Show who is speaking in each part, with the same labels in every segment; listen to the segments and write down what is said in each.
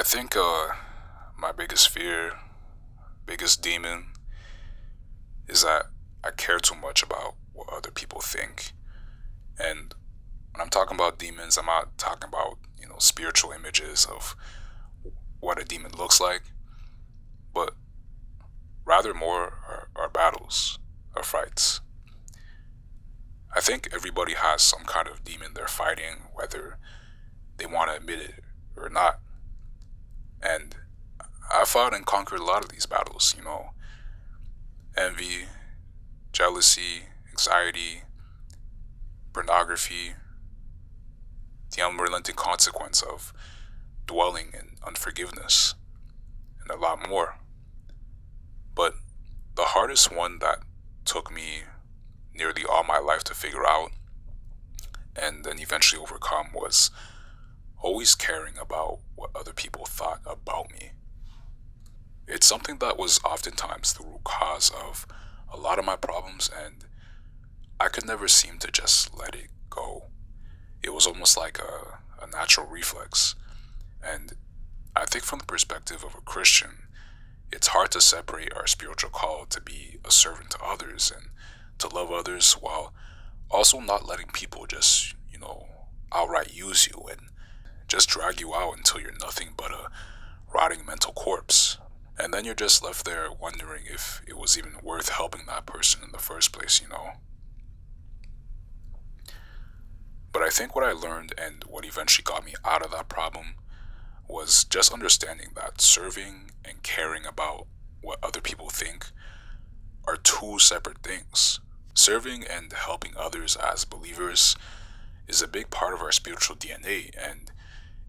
Speaker 1: think my biggest fear, biggest demon, is that I care too much about what other people think. And when I'm talking about demons, I'm not talking about, spiritual images of what a demon looks like, but rather more our battles, our fights. I think everybody has some kind of demon they're fighting, whether they want to admit it or not. And I fought and conquered a lot of these battles, envy, jealousy, anxiety, pornography, the unrelenting consequence of dwelling in unforgiveness, and a lot more. But the hardest one that took me nearly all my life to figure out and then eventually overcome was always caring about what other people thought about me. It's something that was oftentimes the root cause of a lot of my problems, and I could never seem to just let it go. It was almost like a natural reflex. And I think from the perspective of a Christian, it's hard to separate our spiritual call to be a servant to others and to love others while also not letting people just, outright use you and just drag you out until you're nothing but a rotting mental corpse. And then you're just left there wondering if it was even worth helping that person in the first place. But I think what I learned and what eventually got me out of that problem was just understanding that serving and caring about what other people think are two separate things. Serving and helping others as believers is a big part of our spiritual DNA, and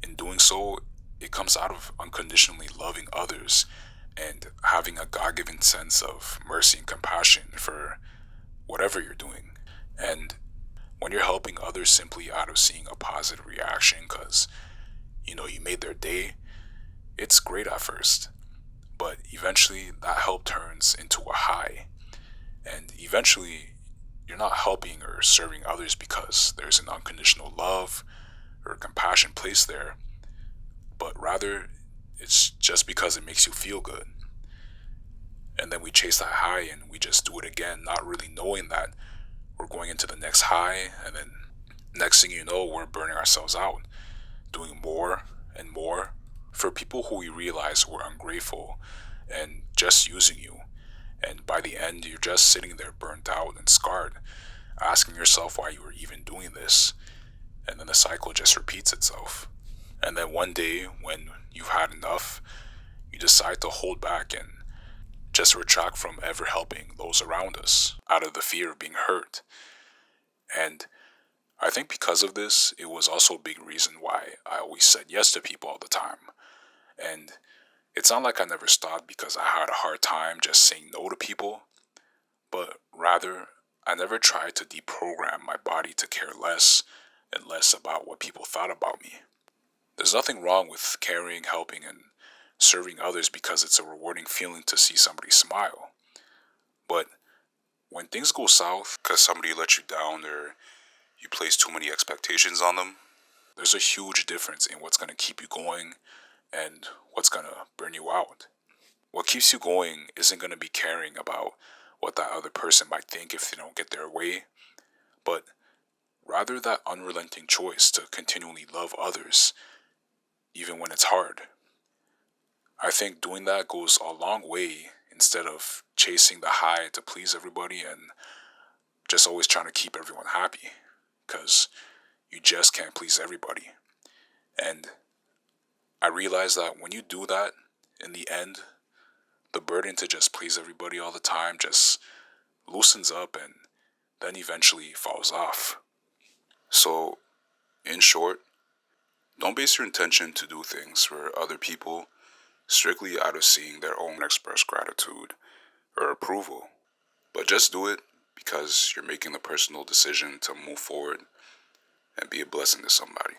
Speaker 1: in doing so, it comes out of unconditionally loving others and having a God given sense of mercy and compassion for whatever you're doing. And when you're helping others simply out of seeing a positive reaction because, you made their day, it's great at first. But eventually, that help turns into a high. And eventually, you're not helping or serving others because there's an unconditional love or compassion placed there, but rather it's just because it makes you feel good. And then we chase that high and we just do it again, not really knowing that we're going into the next high, and then next thing you know, we're burning ourselves out, doing more and more for people who we realize were ungrateful and just using you. And by the end, you're just sitting there burnt out and scarred, asking yourself why you were even doing this. And then the cycle just repeats itself. And then one day, when you've had enough, you decide to hold back and just retract from ever helping those around us out of the fear of being hurt. And I think because of this, it was also a big reason why I always said yes to people all the time. And it's not like I never stopped because I had a hard time just saying no to people, but rather, I never tried to deprogram my body to care less and less about what people thought about me. There's nothing wrong with caring, helping, and serving others because it's a rewarding feeling to see somebody smile. But when things go south because somebody let you down or you place too many expectations on them, there's a huge difference in what's going to keep you going and what's going to burn you out. What keeps you going isn't going to be caring about what that other person might think if they don't get their way, but rather that unrelenting choice to continually love others, even when it's hard. I think doing that goes a long way instead of chasing the high to please everybody and just always trying to keep everyone happy, because you just can't please everybody. And I realize that when you do that, in the end, the burden to just please everybody all the time just loosens up and then eventually falls off. So, in short, don't base your intention to do things for other people strictly out of seeing their own expressed gratitude or approval, but just do it because you're making the personal decision to move forward and be a blessing to somebody.